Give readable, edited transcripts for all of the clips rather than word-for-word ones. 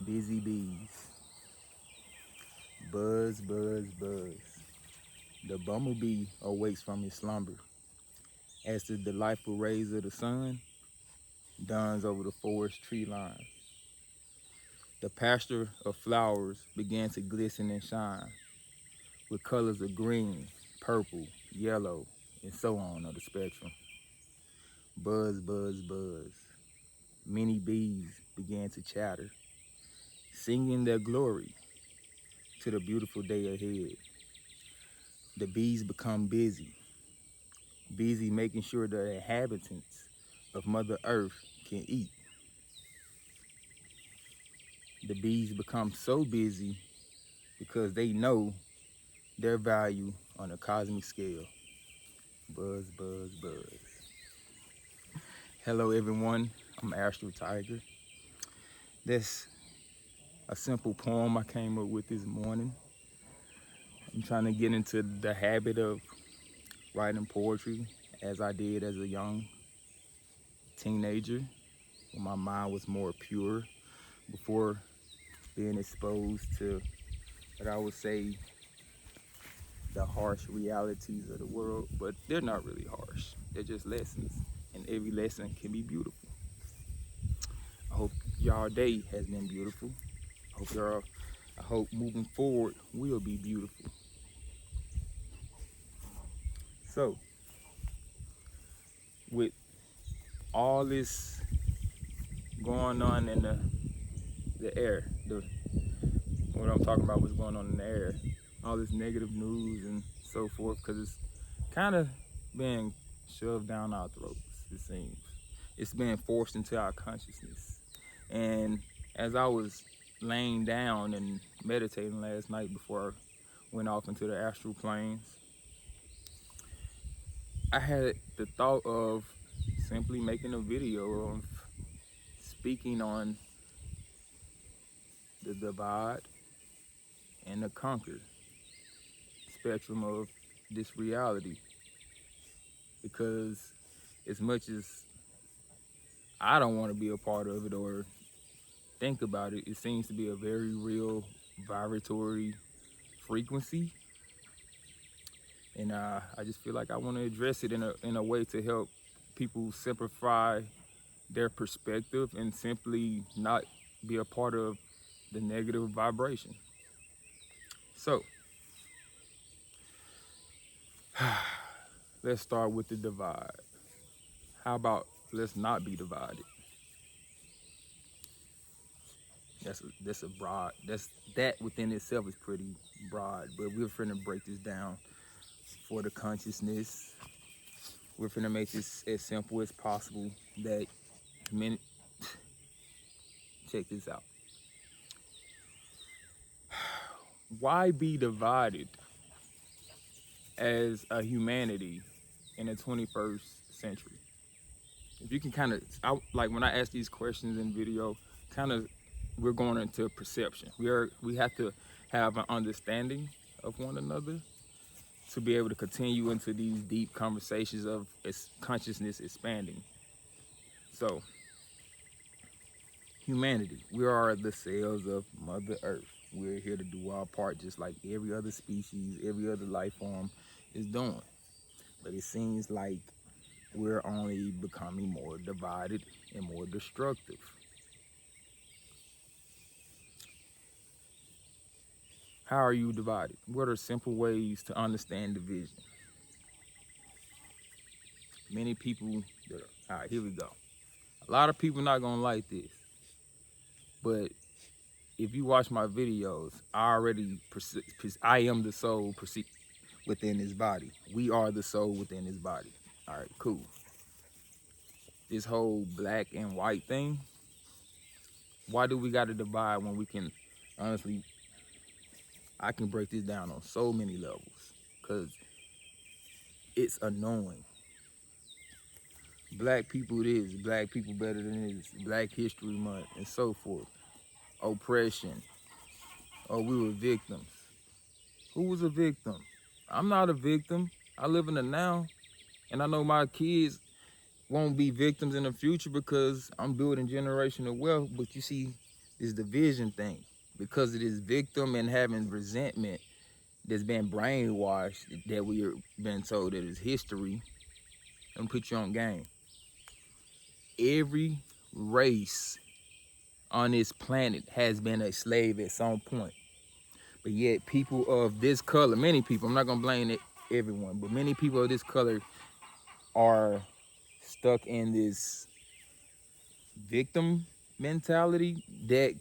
Busy bees. Buzz, buzz, buzz. The bumblebee awakes from his slumber as the delightful rays of the sun dawns over the forest tree line. The pasture of flowers began to glisten and shine with colors of green, purple, yellow, and so on of the spectrum. Buzz, buzz, buzz. Many bees began to chatter, singing their glory to the beautiful day ahead. The bees become busy, busy making sure the inhabitants of Mother Earth can eat. The bees become so busy because they know their value on a cosmic scale. Buzz, buzz, buzz. Hello everyone, I'm Astral Tiger. That's a simple poem I came up with this morning. I'm trying to get into the habit of writing poetry as I did as a young teenager when my mind was more pure before being exposed to what I would say the harsh realities of the world, but they're not really harsh. They're just lessons, and every lesson can be beautiful. I hope y'all day has been beautiful. I hope moving forward will be beautiful. So, with all this going on in the air, what I'm talking about, what's going on in the air, all this negative news and so forth, because it's kind of being shoved down our throats, it seems. It's being forced into our consciousness. And as I was laying down and meditating last night before I went off into the astral planes, I had the thought of simply making a video of speaking on the divide and the conquer spectrum of this reality. Because as much as I don't want to be a part of it or think about it, it seems to be a very real vibratory frequency. And I just feel like I want to address it in a way to help people simplify their perspective and simply not be a part of the negative vibration. So, let's start with the divide. How about let's not be divided? That within itself is pretty broad, but we're finna break this down for the consciousness. We're finna make this as simple as possible that many, check this out. Why be divided as a humanity in the 21st century? If you can kind of, like when I ask these questions in video, kind of we're going into perception. We have to have an understanding of one another to be able to continue into these deep conversations of consciousness expanding. So, humanity, we are the cells of Mother Earth. We're here to do our part just like every other species, every other life form is doing. But it seems like we're only becoming more divided and more destructive. How are you divided? What are simple ways to understand division? Many people, all right, here we go. A lot of people not gonna like this, but if you watch my videos, I am the soul within this body. We are the soul within this body. All right, cool. This whole black and white thing, why do we gotta divide when we can, honestly, I can break this down on so many levels, because it's annoying. Black people this, black people better than this, Black History Month, and so forth. Oppression. Oh, we were victims. Who was a victim? I'm not a victim. I live in the now, and I know my kids won't be victims in the future because I'm building generational wealth. But you see, this division thing, because of this victim and having resentment that's been brainwashed, that we've been told that is history, and put you on game. Every race on this planet has been a slave at some point. But yet people of this color, many people, I'm not gonna blame it, everyone, but many people of this color are stuck in this victim mentality that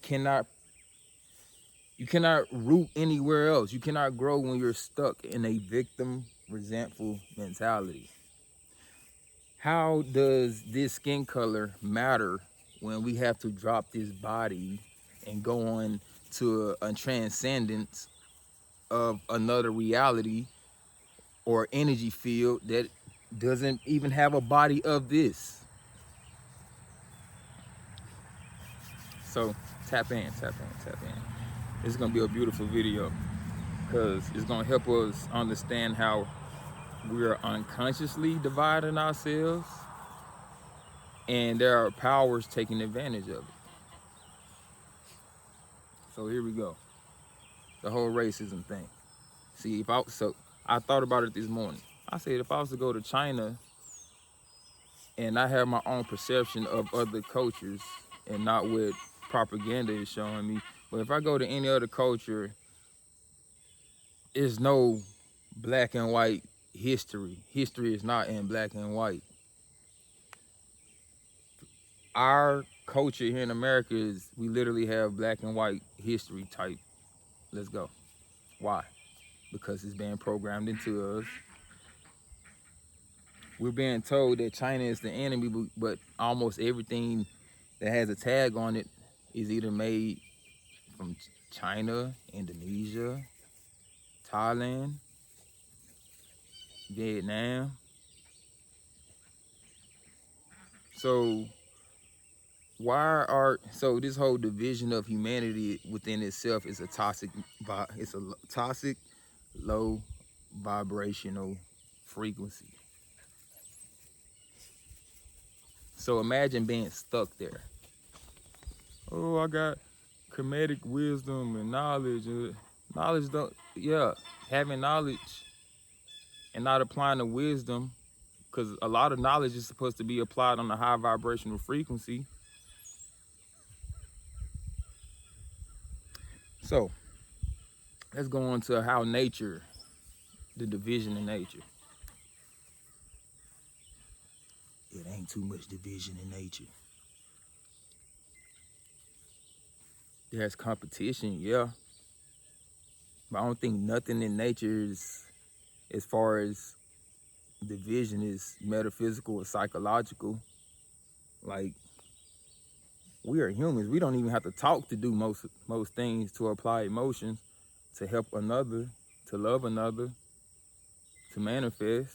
you cannot root anywhere else. You cannot grow when you're stuck in a victim, resentful mentality. How does this skin color matter when we have to drop this body and go on to a transcendence of another reality or energy field that doesn't even have a body of this? So tap in, tap in, tap in. This is gonna be a beautiful video because it's gonna help us understand how we're unconsciously dividing ourselves and there are powers taking advantage of it. So here we go. The whole racism thing. See, I thought about it this morning. I said, if I was to go to China and I have my own perception of other cultures and not what propaganda is showing me, but if I go to any other culture, there's no black and white history. History is not in black and white. Our culture here in America is, we literally have black and white history type. Let's go. Why? Because it's being programmed into us. We're being told that China is the enemy, but almost everything that has a tag on it is either made from China, Indonesia, Thailand, Vietnam. So so this whole division of humanity within itself is a toxic low vibrational frequency. So imagine being stuck there. Oh, I got comedic wisdom and knowledge. Having knowledge and not applying the wisdom, because a lot of knowledge is supposed to be applied on a high vibrational frequency. So let's go on to how nature, the division in nature. It ain't too much division in nature. There's competition, yeah. But I don't think nothing in nature is, as far as division, is metaphysical or psychological. Like, we are humans. We don't even have to talk to do most things, to apply emotions, to help another, to love another, to manifest.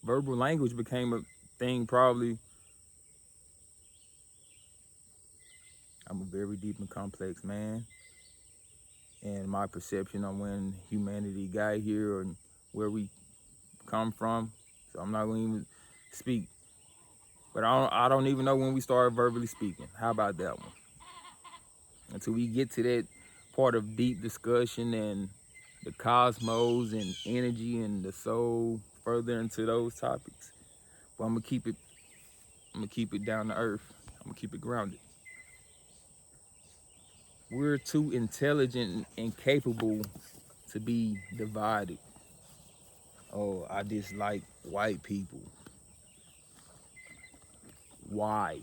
Verbal language became a thing probably. I'm a very deep and complex man. And my perception on when humanity got here and where we come from. So I'm not going to even speak. But I don't even know when we started verbally speaking. How about that one? Until we get to that part of deep discussion and the cosmos and energy and the soul, further into those topics. But I'm gonna keep it down to earth. I'm gonna keep it grounded. We're too intelligent and capable to be divided. Oh, I dislike white people. Why?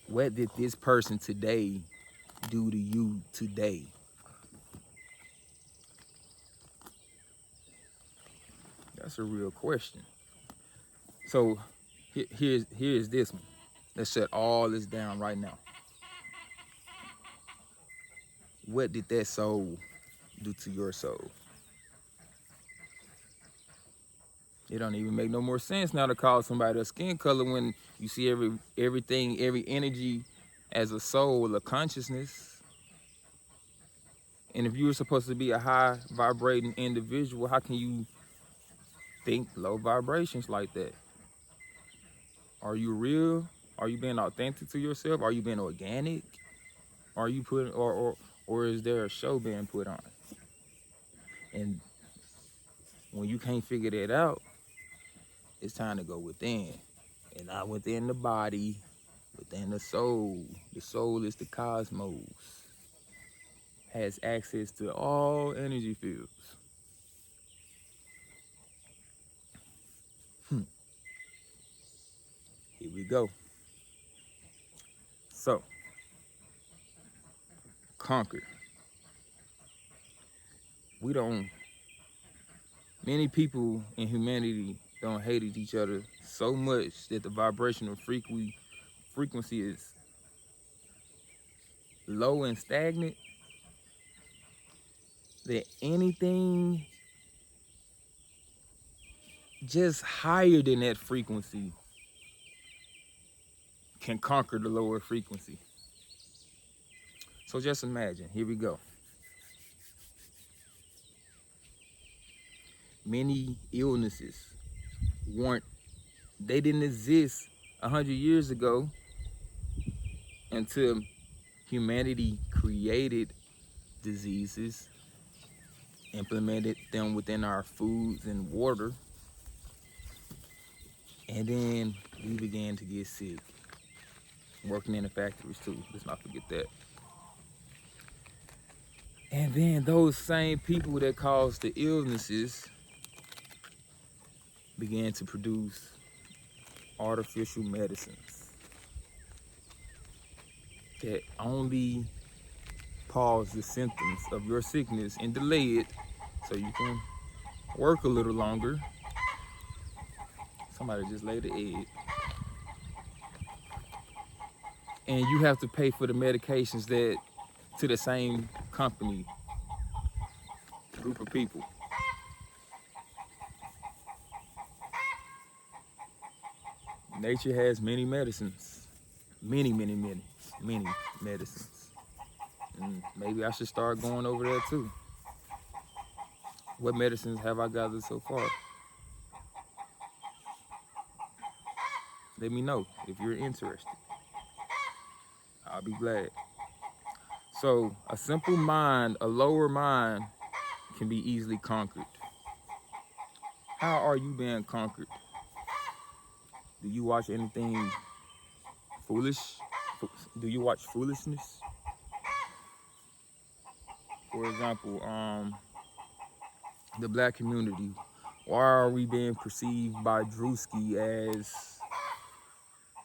What did this person today do to you today? That's a real question. So here's this one. Let's shut all this down right now. What did that soul do to your soul? It don't even make no more sense now to call somebody a skin color when you see everything, every energy as a soul, a consciousness. And if you were supposed to be a high vibrating individual, how can you think low vibrations like that? Are you real? Are you being authentic to yourself? Are you being organic? Are you putting or is there a show being put on? And when you can't figure that out, it's time to go within. And not within the body, within the soul. The soul is the cosmos. Has access to all energy fields. Here we go. So, conquer. Many people in humanity don't hate each other so much that the vibrational frequency is low and stagnant, that anything just higher than that frequency can conquer the lower frequency. So just imagine, here we go. Many illnesses they didn't exist 100 years ago until humanity created diseases, implemented them within our foods and water, and then we began to get sick. Working in the factories too, let's not forget that. And then those same people that caused the illnesses began to produce artificial medicines that only pause the symptoms of your sickness and delay it so you can work a little longer. Somebody just laid an egg. And you have to pay for the medications that to the same company, group of people. Nature has many medicines, many medicines. And maybe I should start going over there too. What medicines have I gathered so far? Let me know if you're interested. I'll be glad. So a simple mind, a lower mind, can be easily conquered. How are you being conquered? Do you watch anything foolish? Do you watch foolishness? For example, the black community. Why are we being perceived by Drewski as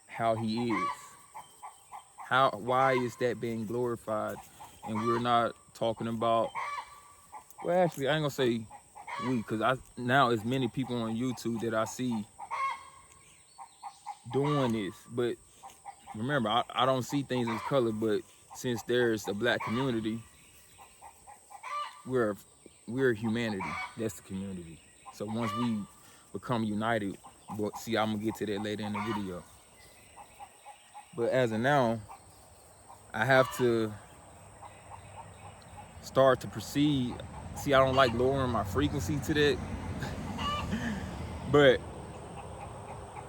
how he is? Why is that being glorified? And we're not talking about, well, actually, I ain't gonna say we, because now it's many people on YouTube that I see doing this. But remember, I don't see things as color, but since there's a black community, we're humanity. That's the community. So once we become united, well, see, I'm gonna get to that later in the video. But as of now, I have to start to proceed. See, I don't like lowering my frequency to that, but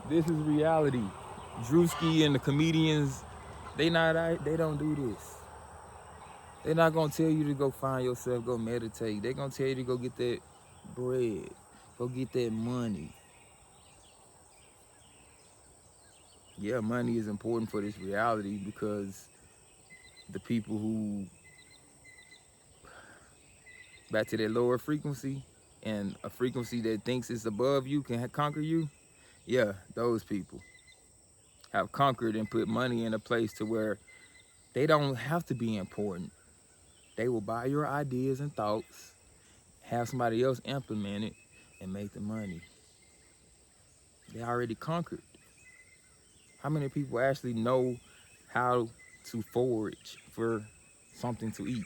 this is reality. Drewski and the comedians, they don't do this. They're not gonna tell you to go find yourself, go meditate. They're gonna tell you to go get that bread, go get that money. Yeah, money is important for this reality because the people who, back to that lower frequency and a frequency that thinks it's above you can conquer you. Yeah, those people have conquered and put money in a place to where they don't have to be important. They will buy your ideas and thoughts, have somebody else implement it, and make the money. They already conquered. How many people actually know how to forage for something to eat?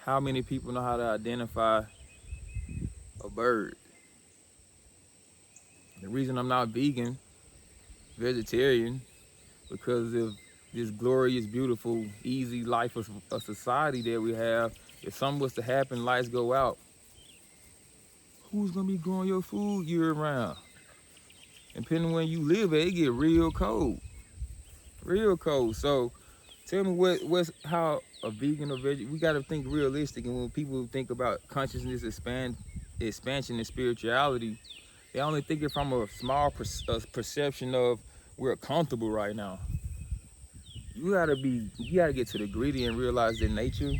How many people know how to identify a bird? The reason I'm not vegan, vegetarian, because of this glorious, beautiful, easy life of a society that we have. If something was to happen, lights go out, who's gonna be growing your food year round? Depending on where you live at, it get real cold. Real cold. So tell me what's how a vegan or veg, we gotta think realistic. And when people think about consciousness expansion and spirituality, they only think it from a small perception of we're comfortable right now. You gotta get to the gritty and realize that nature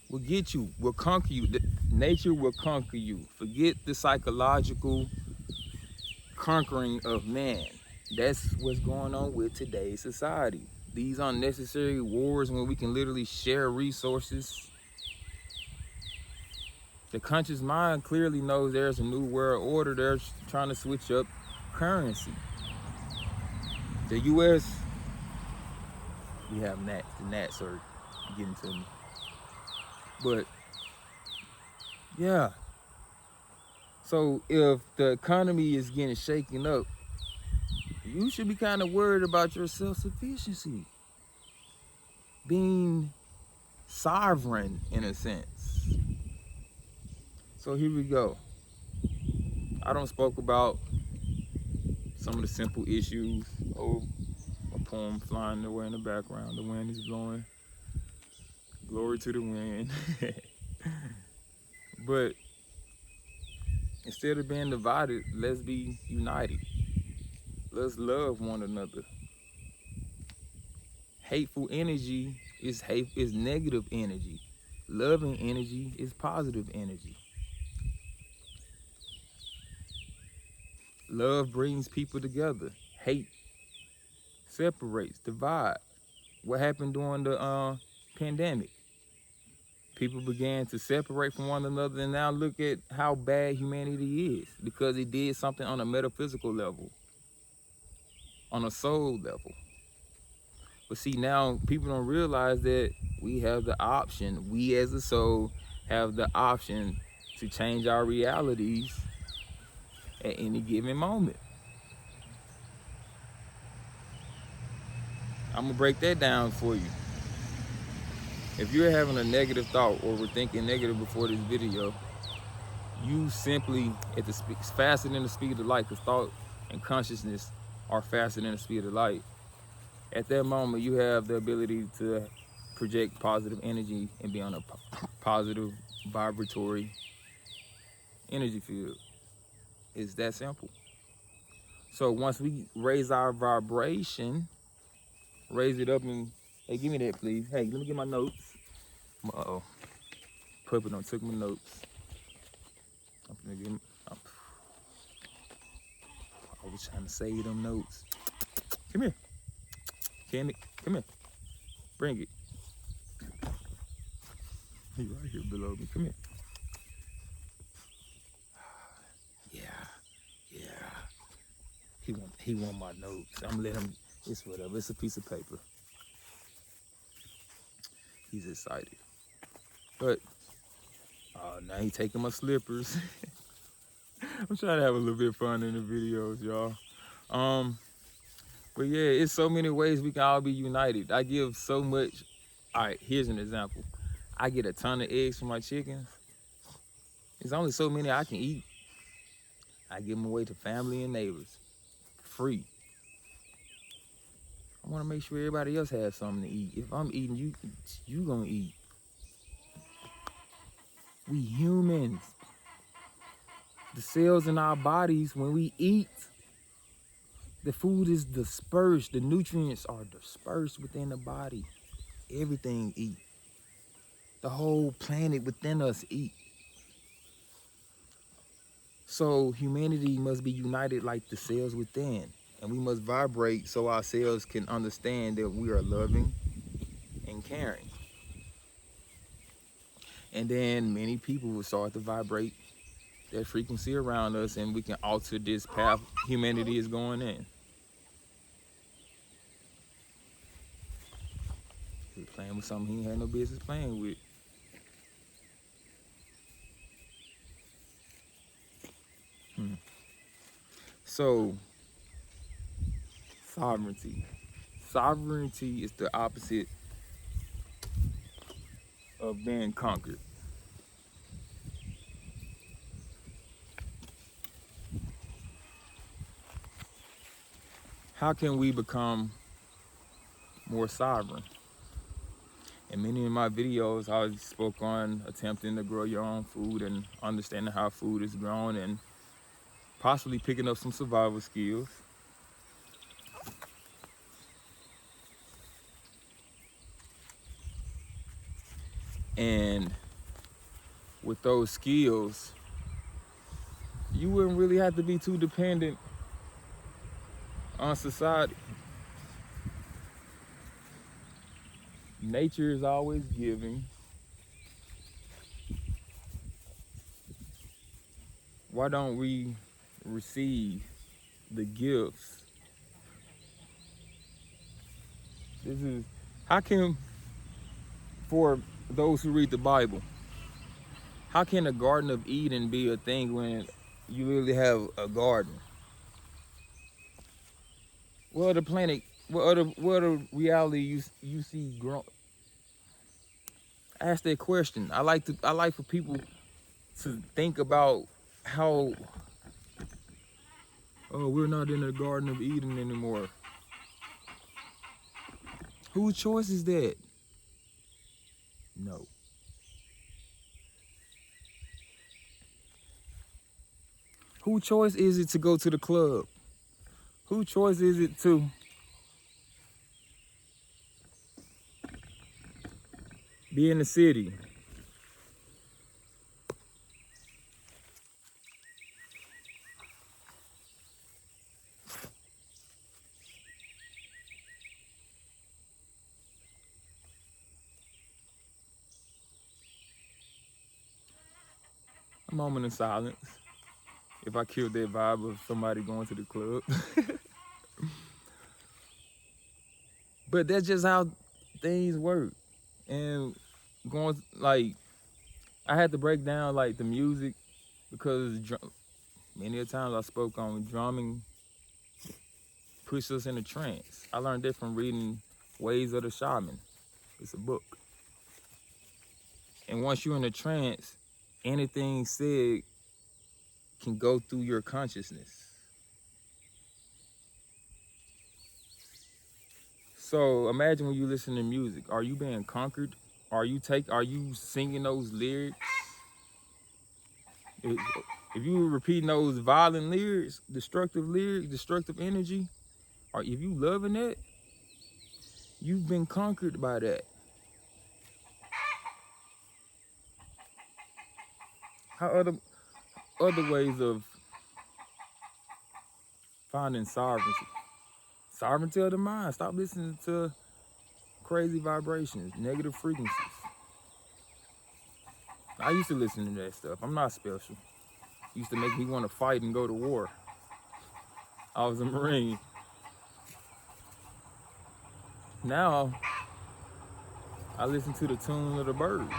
will get you, will conquer you. Nature will conquer you. Forget the psychological conquering of man. That's what's going on with today's society. These unnecessary wars when we can literally share resources. The conscious mind clearly knows there's a new world order. They're trying to switch up currency. The U.S., we have gnats. The gnats are getting to me. But, yeah. So if the economy is getting shaken up, you should be kind of worried about your self-sufficiency. Being sovereign, in a sense. So here we go. I don't spoke about some of the simple issues. Oh, a poem flying away in the background. The wind is blowing. Glory to the wind. But instead of being divided, let's be united. Let's love one another. Hateful energy is negative energy. Loving energy is positive energy. Love brings people together. Hate separates, divide. What happened during the pandemic? People began to separate from one another, and now look at how bad humanity is because it did something on a metaphysical level, on a soul level. But see, now people don't realize that we have the option, we as a soul have the option to change our realities at any given moment. I'm gonna break that down for you. If you're having a negative thought or were thinking negative before this video, you simply, at the speed, faster than the speed of light, because thought and consciousness are faster than the speed of light. At that moment, you have the ability to project positive energy and be on a positive vibratory energy field. It's that simple. So once we raise our vibration, raise it up and, hey, give me that, please. Hey, let me get my notes. Uh-oh. Puppet done took my notes. I'm gonna get them. I was trying to save them notes. Come here. Candy, come here. Bring it. He right here below me. Come here. Yeah. He want my notes. I'm gonna let him, it's whatever. It's a piece of paper. He's excited. But now he taking my slippers. I'm trying to have a little bit of fun in the videos, y'all. But yeah, it's so many ways we can all be united. I give so much. All right, here's an example. I get a ton of eggs from my chickens. There's only so many I can eat. I give them away to family and neighbors, free. I want to make sure everybody else has something to eat. If I'm eating, you gonna eat. We humans. The cells in our bodies, when we eat, the food is dispersed. The nutrients are dispersed within the body. Everything eat. The whole planet within us eat. So humanity must be united like the cells within. And we must vibrate so our cells can understand that we are loving and caring. And then many people will start to vibrate that frequency around us, and we can alter this path humanity is going in. He's playing with something he had no business playing with. So, sovereignty. Sovereignty is the opposite of being conquered. how can we become more sovereign? In many of my videos, I spoke on attempting to grow your own food and understanding how food is grown and possibly picking up some survival skills. And with those skills, you wouldn't really have to be too dependent on society. Nature is always giving. Why don't we receive the gifts? This is, how can, for those who read the Bible, how can the Garden of Eden be a thing when you literally have a garden? What other planet, what other reality you see grow? Ask that question. I like for people to think about how, oh, we're not in the Garden of Eden anymore. Whose choice is that? No. Whose choice is it to go to the club? Whose choice is it to be in the city? A moment of silence. If I killed that vibe of somebody going to the club. But that's just how things work. And going, like, I had to break down like the music because many of the times I spoke on drumming puts us in a trance. I learned that from reading Ways of the Shaman. It's a book. And once you're in a trance, anything said can go through your consciousness. So imagine when you listen to music, are you being conquered? Are you singing those lyrics? If you were repeating those violent lyrics, destructive energy, or if you loving it, you've been conquered by that. How other ways of finding sovereignty? Sovereignty of the mind. Stop listening to crazy vibrations, negative frequencies. I used to listen to that stuff. I'm not special. It used to make me want to fight and go to war. I was a Marine. Now, I listen to the tune of the birds.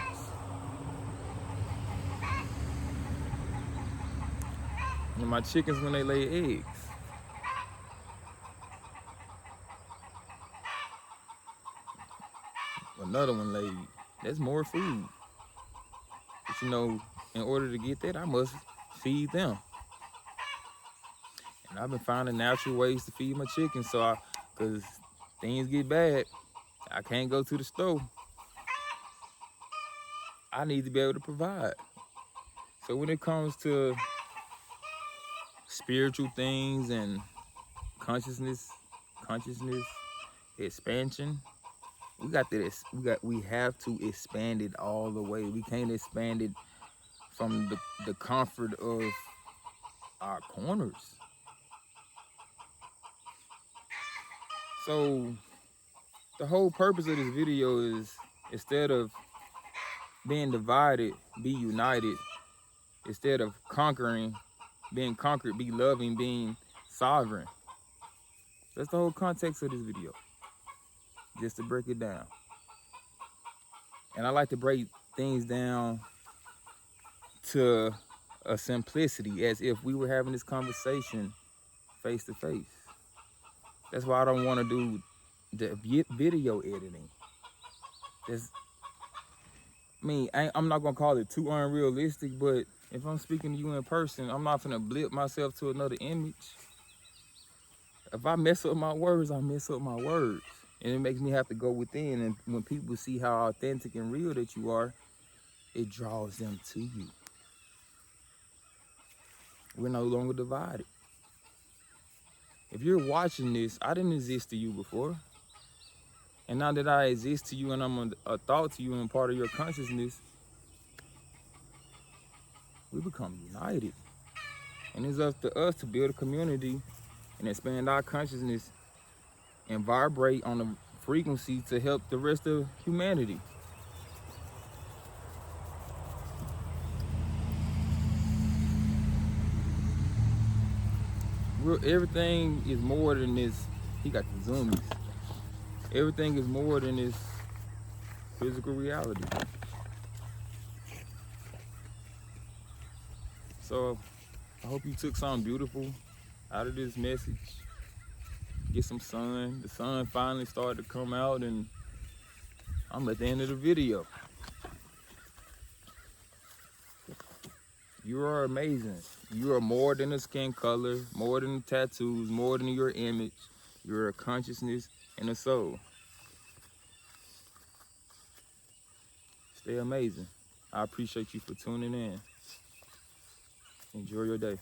And my chickens when they lay eggs. Another one laid. That's more food. But you know, in order to get that, I must feed them. And I've been finding natural ways to feed my chickens. So because things get bad, I can't go to the store. I need to be able to provide. So when it comes to spiritual things and consciousness expansion, we have to expand it all the way. We can't expand it from the comfort of our corners. So the whole purpose of this video is, instead of being divided, be united. Instead of being conquered, be loving, being sovereign. That's the whole context of this video, just to break it down. And I like to break things down to a simplicity, as if we were having this conversation face to face. That's why I don't want to do the video editing. I'm not gonna call it too unrealistic, but if I'm speaking to you in person, I'm not gonna blip myself to another image. if I mess up my words, I mess up my words. And it makes me have to go within. And when people see how authentic and real that you are, it draws them to you. We're no longer divided. If you're watching this, I didn't exist to you before. And now that I exist to you and I'm a thought to you and part of your consciousness, we become united. And it's up to us to build a community and expand our consciousness and vibrate on the frequency to help the rest of humanity. Everything is more than this. He got the zoomies. Everything is more than this physical reality. So I hope you took something beautiful out of this message. Get some sun. The sun finally started to come out, and I'm at the end of the video. You are amazing. You are more than a skin color, more than tattoos, more than your image. You're a consciousness and a soul. Stay amazing. I appreciate you for tuning in. Enjoy your day.